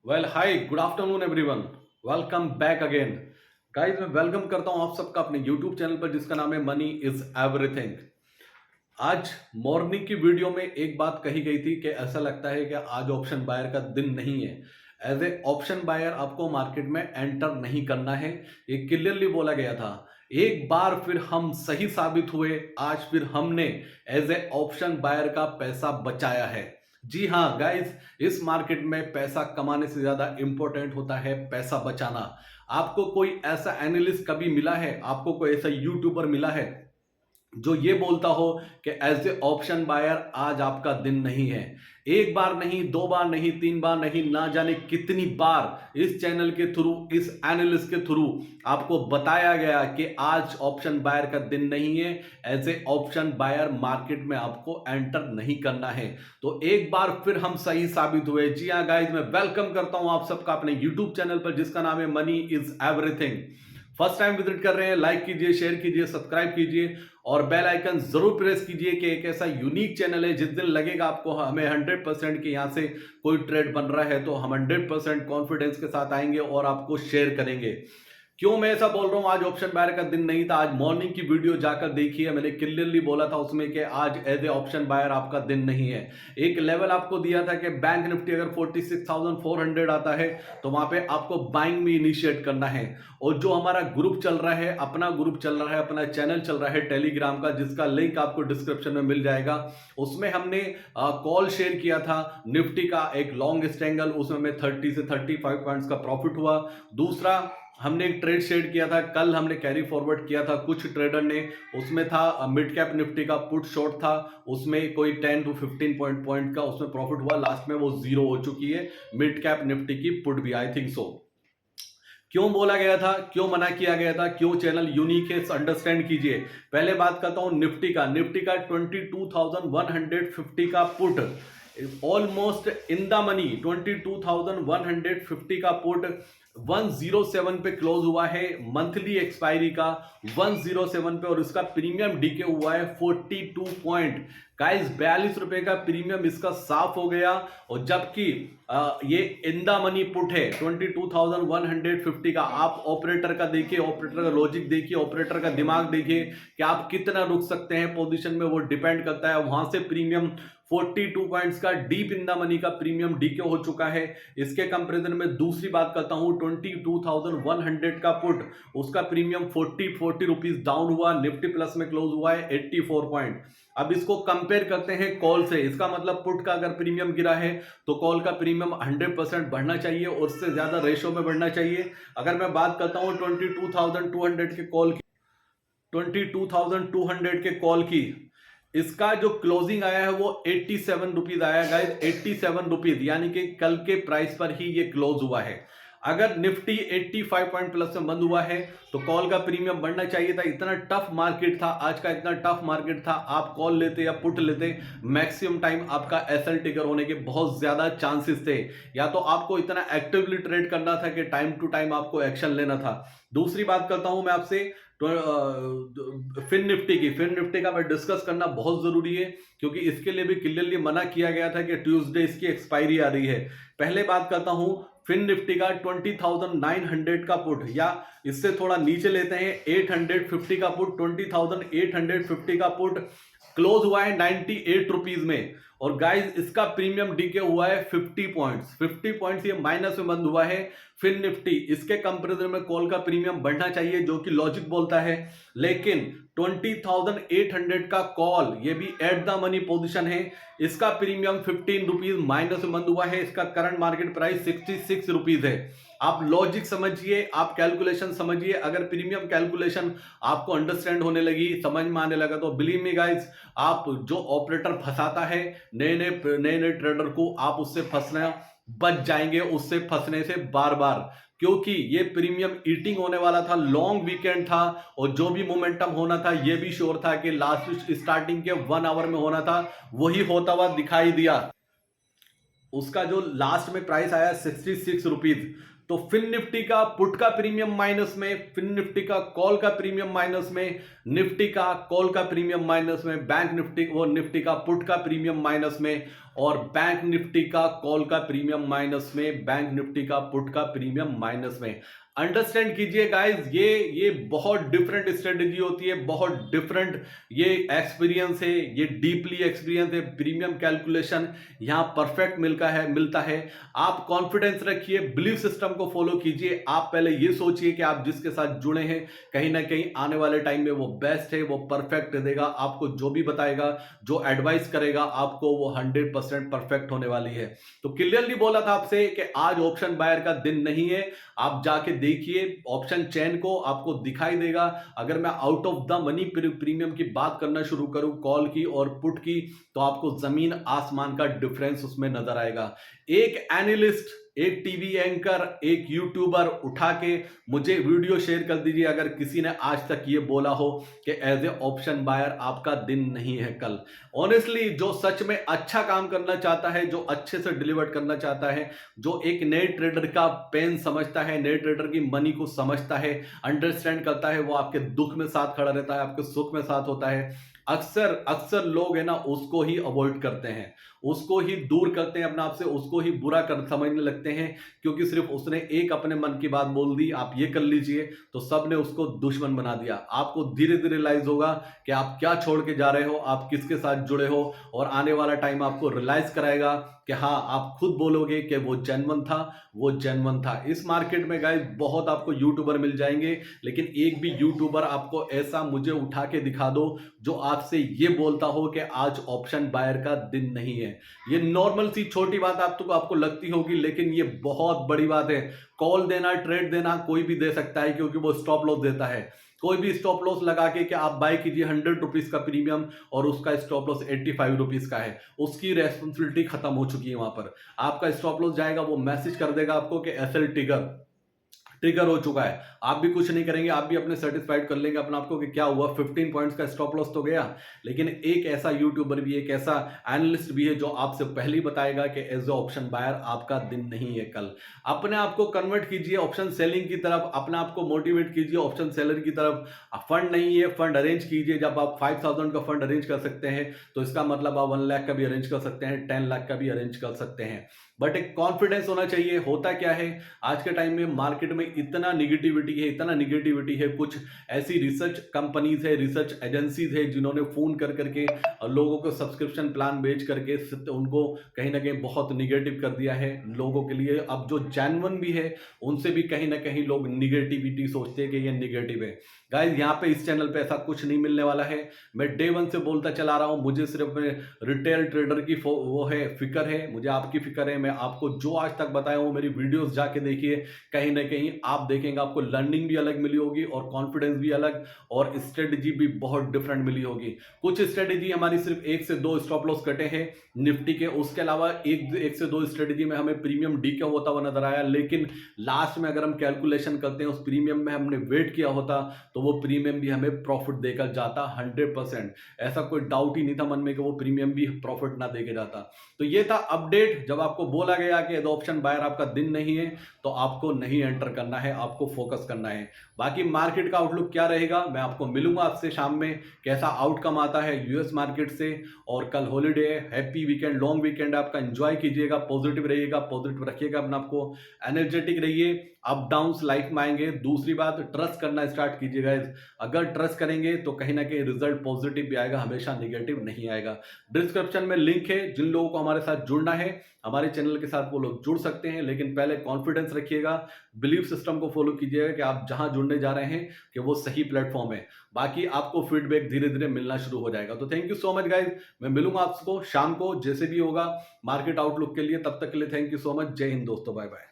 Well hi good afternoon everyone. Welcome back again. Guys मैं welcome करता हूं आप सबका अपने यूट्यूब चैनल पर जिसका नाम है मनी इज एवरीथिंग। आज मॉर्निंग की वीडियो में एक बात कही गई थी कि ऐसा लगता है कि आज ऑप्शन बायर का दिन नहीं है। एज ए ऑप्शन बायर आपको मार्केट में एंटर नहीं करना है, ये क्लियरली बोला गया था। एक बार फिर हम सही साबित हुए। आज फिर हमने एज ए ऑप्शन बायर का पैसा बचाया है। जी हाँ गाइस, इस मार्केट में पैसा कमाने से ज्यादा इंपॉर्टेंट होता है पैसा बचाना। आपको कोई ऐसा एनालिस्ट कभी मिला है, आपको कोई ऐसा यूट्यूबर मिला है जो ये बोलता हो कि एज ए ऑप्शन बायर आज आपका दिन नहीं है? एक बार नहीं, दो बार नहीं, तीन बार नहीं, ना जाने कितनी बार इस चैनल के थ्रू, इस एनालिस्ट के थ्रू आपको बताया गया कि आज ऑप्शन बायर का दिन नहीं है। As a option buyer market में आपको एंटर नहीं करना है। तो एक बार फिर हम सही साबित हुए। जी हाँ गाइस, मैं वेलकम करता हूं आप सबका अपने यूट्यूब चैनल पर जिसका नाम है money is everything. First time visit कर रहे हैं, लाइक कीजिए, शेयर कीजिए, सब्सक्राइब कीजिए और बेल आइकन जरूर प्रेस कीजिए कि एक ऐसा यूनिक चैनल है जिस दिन लगेगा आपको हमें 100% कि यहां से कोई ट्रेड बन रहा है तो हम 100% कॉन्फिडेंस के साथ आएंगे और आपको शेयर करेंगे। क्यों मैं ऐसा बोल रहा हूं? आज ऑप्शन बायर का दिन नहीं था। आज मॉर्निंग की वीडियो जाकर देखिए, मैंने क्लियरली बोला था उसमें कि आज एज ए ऑप्शन बायर आपका दिन नहीं है। एक लेवल आपको दिया था कि बैंक निफ्टी अगर 46,400 आता है तो वहां पे आपको बाइंग में इनिशिएट करना है। और जो हमारा ग्रुप चल रहा है, अपना ग्रुप चल रहा है, अपना चैनल चल रहा है टेलीग्राम का, जिसका लिंक आपको डिस्क्रिप्शन में मिल जाएगा, उसमें हमने कॉल शेयर किया था निफ्टी का एक लॉन्ग स्ट्रेंगल, उसमें हमें 30 से 35 पॉइंट्स का प्रॉफिट हुआ। दूसरा, हमने एक ट्रेड शेयर किया था, कल हमने कैरी फॉरवर्ड किया था कुछ ट्रेडर ने, उसमें था मिड कैप निफ्टी का पुट शॉर्ट था, उसमें कोई 10 to 15 पॉइंट का उसमें प्रॉफिट हुआ। लास्ट में वो जीरो हो चुकी है मिड कैप निफ्टी की पुट भी, आई थिंक सो। क्यों बोला गया था, क्यों मना किया गया था, क्यों चैनल यूनिक है, अंडरस्टैंड कीजिए। पहले बात करता हूं निफ्टी का 22,150 का put almost in the money. 22,150 का पुट 107 पे क्लोज हुआ है, मंथली एक्सपायरी का 107 पे, और इसका प्रीमियम डीके हुआ है 42 पॉइंट। गाइस 42 रुपए का प्रीमियम इसका साफ हो गया। और जबकि ये इन द मनी पुट है 22,150 का। आप ऑपरेटर का देखिए, ऑपरेटर का लॉजिक देखिए, ऑपरेटर का दिमाग देखिए कि आप कितना रुक सकते हैं पोजीशन में, वो डिपेंड करता है। वहां से प्रीमियम 42 पॉइंट्स का डीप इन द मनी का प्रीमियम डीके हो चुका है। इसके कंपैरिजन में दूसरी बात करता हूं, 22,100 का पुट, उसका प्रीमियम 40 रुपीज डाउन हुआ, निफ्टी प्लस में क्लोज हुआ है 84 पॉइंट। अब इसको कंपेयर करते हैं कॉल से। इसका मतलब पुट का अगर प्रीमियम गिरा है तो कॉल का प्रीमियम 100% बढ़ना चाहिए और उससे ज्यादा रेशो में बढ़ना चाहिए। अगर मैं बात करता हूं 22,200 के कॉल की, 22,200 के कॉल की, इसका जो क्लोजिंग आया है वो 87 रुपीज आया गाइस, 87 रुपीज, यानी कि कल के प्राइस पर ही ये क्लोज हुआ है। अगर निफ्टी 85 पॉइंट प्लस में बंद हुआ है तो कॉल का प्रीमियम बढ़ना चाहिए था। इतना टफ मार्केट था आज का, इतना टफ मार्केट था, आप कॉल लेते या पुट लेते, मैक्सिमम टाइम आपका एसएल टिकर होने के बहुत ज्यादा चांसेस थे। या तो आपको इतना एक्टिवली ट्रेड करना था कि टाइम टू टाइम आपको एक्शन लेना था। दूसरी बात करता हूं मैं आपसे फिन निफ्टी का मैं डिस्कस करना बहुत जरूरी है, क्योंकि इसके लिए भी क्लियरली मना किया गया था कि ट्यूसडे इसकी एक्सपायरी आ रही है। पहले बात करता हूं फिन निफ्टी का 20,900 का पुट, या इससे थोड़ा नीचे लेते हैं 850 का पुट। 20,850 का पुट क्लोज हुआ है 98 रुपीज में। और गाइस इसका प्रीमियम डीके हुआ है 50 पॉइंट्स, 50 पॉइंट्स ये माइनस में बंद हुआ है फिन निफ्टी। इसके कंपैरिजन में कॉल का प्रीमियम बढ़ना चाहिए, जो कि लॉजिक बोलता है। लेकिन 20,800 का कॉल, ये भी एट द मनी पोजीशन है, इसका प्रीमियम 15 रुपीज माइनस में बंद हुआ है। इसका करंट मार्केट प्राइस 66 रुपीज है। आप लॉजिक समझिए, आप कैलकुलेशन समझिए। अगर प्रीमियम कैलकुलेशन आपको अंडरस्टैंड होने लगी, समझ में आने लगा, तो बिलीव मी गाइस, आप जो ऑपरेटर फंसाता है नए नए ट्रेडर को, आप उससे फंसना बच जाएंगे, उससे फंसने से बार बार। क्योंकि ये प्रीमियम ईटिंग होने वाला था, लॉन्ग वीकेंड था, और जो भी मोमेंटम होना था ये भी श्योर था कि लास्ट स्टार्टिंग के 1 आवर में होना था, वही होता हुआ दिखाई दिया। उसका जो लास्ट में प्राइस आया 66 रुपीज। तो फिन निफ्टी का पुट का प्रीमियम माइनस में, फिन निफ्टी का कॉल का प्रीमियम माइनस में, निफ्टी का कॉल का प्रीमियम माइनस में, बैंक निफ्टी वो निफ्टी का पुट का प्रीमियम माइनस में। और बैंक निफ्टी का कॉल का प्रीमियम माइनस में, बैंक निफ्टी का पुट का प्रीमियम माइनस में। अंडरस्टैंड कीजिए गाइस, ये बहुत डिफरेंट स्ट्रेटेजी होती है, बहुत डिफरेंट ये एक्सपीरियंस है, ये डीपली एक्सपीरियंस है। प्रीमियम कैलकुलेशन यहाँ परफेक्ट मिलता है। आप कॉन्फिडेंस रखिए, बिलीफ सिस्टम को फॉलो कीजिए। आप पहले ये सोचिए कि आप जिसके साथ जुड़े हैं कहीं ना कहीं आने वाले टाइम में वो बेस्ट है, वो परफेक्ट देगा आपको, जो भी बताएगा, जो एडवाइस करेगा आपको, वो 100% परफेक्ट होने वाली है। तो क्लियरली बोला था आपसे कि आज ऑप्शन बायर का दिन नहीं है। आप जाके देखिए ऑप्शन चेन को, आपको दिखाई देगा। अगर मैं out of the money premium की बात करना शुरू करूं कॉल की और पुट की, तो आपको जमीन आसमान का डिफरेंस उसमें नजर आएगा। एक एनालिस्ट, एक टीवी एंकर, एक यूट्यूबर उठा के मुझे वीडियो शेयर कर दीजिए अगर किसी ने आज तक ये बोला हो कि एज ए ऑप्शन बायर आपका दिन नहीं है कल। ऑनेस्टली जो सच में अच्छा काम करना चाहता है, जो अच्छे से डिलीवर करना चाहता है, जो एक नए ट्रेडर का पेन समझता है, नए ट्रेडर की मनी को समझता है, अंडरस्टैंड करता है, वो आपके दुख में साथ खड़ा रहता है, आपके सुख में साथ होता है। अक्सर लोग है ना उसको ही अवॉइड करते हैं, उसको ही दूर करते हैं अपने आप से, उसको ही बुरा कर समझने लगते हैं, क्योंकि सिर्फ उसने एक अपने मन की बात बोल दी, आप ये कर लीजिए, तो सब ने उसको दुश्मन बना दिया। आपको धीरे धीरे रियलाइज होगा कि आप क्या छोड़ के जा रहे हो, आप किसके साथ जुड़े हो, और आने वाला टाइम आपको रियलाइज कराएगा कि हाँ, आप खुद बोलोगे कि वो जेन्युइन था। इस मार्केट में गाइस बहुत आपको यूट्यूबर मिल जाएंगे, लेकिन एक भी यूट्यूबर आपको ऐसा मुझे उठा के दिखा दो जो आपसे ये बोलता हो कि आज ऑप्शन बायर का दिन नहीं है। ये नॉर्मल सी छोटी बात आपको लगती होगी, लेकिन ये बहुत बड़ी बात है। कॉल देना, ट्रेड देना कोई भी दे सकता है, क्योंकि वो स्टॉप लॉस देता है। कोई भी स्टॉप लॉस लगा के कि आप बाय कीजिए 100 रुपीज का प्रीमियम और उसका स्टॉप लॉस 85 रुपीज का है, उसकी रेस्पॉन्सिबिलिटी खत्म हो चुकी है। वहां पर आपका स्टॉप लॉस जाएगा, वो मैसेज कर देगा आपको कि एसएल ट्रिगर हो चुका है। आप भी कुछ नहीं करेंगे, आप भी अपने सेटिस्फाइड कर लेंगे अपने आपको कि क्या हुआ, 15 पॉइंट्स का स्टॉप लॉस तो गया। लेकिन एक ऐसा यूट्यूबर भी, एक ऐसा एनालिस्ट भी है जो आपसे पहले ही बताएगा कि एज ए ऑप्शन बायर आपका दिन नहीं है कल। अपने आप को कन्वर्ट कीजिए ऑप्शन सेलिंग की तरफ, अपने आप को मोटिवेट कीजिए ऑप्शन सेलर की तरफ। फंड नहीं है, फंड अरेंज कीजिए। जब आप 5000 का फंड अरेंज कर सकते हैं तो इसका मतलब आप 1 लाख का भी अरेंज कर सकते हैं, 10 लाख का भी अरेंज कर सकते हैं। बट एक कॉन्फिडेंस होना चाहिए। होता क्या है आज के टाइम में मार्केट में इतना निगेटिविटी है, कुछ ऐसी रिसर्च कंपनीज है, रिसर्च एजेंसीज है, जिन्होंने फोन कर करके लोगों को सब्सक्रिप्शन प्लान बेच करके उनको कहीं ना कहीं बहुत निगेटिव कर दिया है लोगों के लिए। अब जो जेन्युइन भी है उनसे भी कहीं ना कहीं लोग निगेटिविटी सोचते हैं कि ये निगेटिव है। गाइस यहाँ पे इस चैनल पे ऐसा कुछ नहीं मिलने वाला है। मैं डे 1 से बोलता चला रहा हूँ, मुझे सिर्फ रिटेल ट्रेडर की वो है फिक्र है, मुझे आपकी फिक्र है। मैं आपको जो आज तक बताया हूँ, मेरी वीडियोस जाके देखिए, कहीं ना कहीं आप देखेंगे आपको लर्निंग भी अलग मिली होगी और कॉन्फिडेंस भी अलग, और स्ट्रेटेजी भी बहुत डिफरेंट मिली होगी। कुछ स्ट्रेटेजी हमारी सिर्फ 1 से 2 स्टॉप लॉस कटे हैं निफ्टी के, उसके अलावा एक से दो स्ट्रेटेजी में हमें प्रीमियम डी का होता हुआ नजर आया। लेकिन लास्ट में अगर हम कैलकुलेशन करते हैं उस प्रीमियम में हमने वेट किया होता तो वो प्रीमियम भी हमें प्रॉफिट देकर जाता 100%। ऐसा कोई डाउट ही नहीं था मन में कि वो प्रीमियम भी प्रॉफिट ना देके जाता। तो ये था अपडेट। जब आपको बोला गया कि ऑप्शन बायर आपका दिन नहीं है तो आपको नहीं एंटर करना है, आपको फोकस करना है। बाकी मार्केट का आउटलुक क्या रहेगा, मैं आपको मिलूंगा आपसे शाम में, कैसा आउटकम आता है यूएस मार्केट से। और कल हॉलीडे है, हैप्पी वीकेंड, लॉन्ग वीकेंड आपका, एंजॉय कीजिएगा, पॉजिटिव रहिएगा, पॉजिटिव रखिएगा अपने आपको, एनर्जेटिक रहिए। अप डाउन्स लाइफ में आएंगे। दूसरी बात, ट्रस्ट करना स्टार्ट कीजिएगा। अगर ट्रस्ट करेंगे तो कहीं ना कहीं रिजल्ट पॉजिटिव भी आएगा, हमेशा नेगेटिव नहीं आएगा। डिस्क्रिप्शन में लिंक है, जिन लोगों को हमारे साथ जुड़ना है हमारे चैनल के साथ वो लोग जुड़ सकते हैं। लेकिन पहले कॉन्फिडेंस रखिएगा, बिलीफ सिस्टम को फॉलो कीजिएगा कि आप जहां जुड़ने जा रहे हैं कि वो सही प्लेटफॉर्म है। बाकी आपको फीडबैक धीरे धीरे मिलना शुरू हो जाएगा। तो thank you so much guys, मैं मिलूंगा आपको शाम को जैसे भी होगा मार्केट आउटलुक के लिए। तब तक के लिए थैंक यू सो मच। जय हिंद दोस्तों, बाय बाय।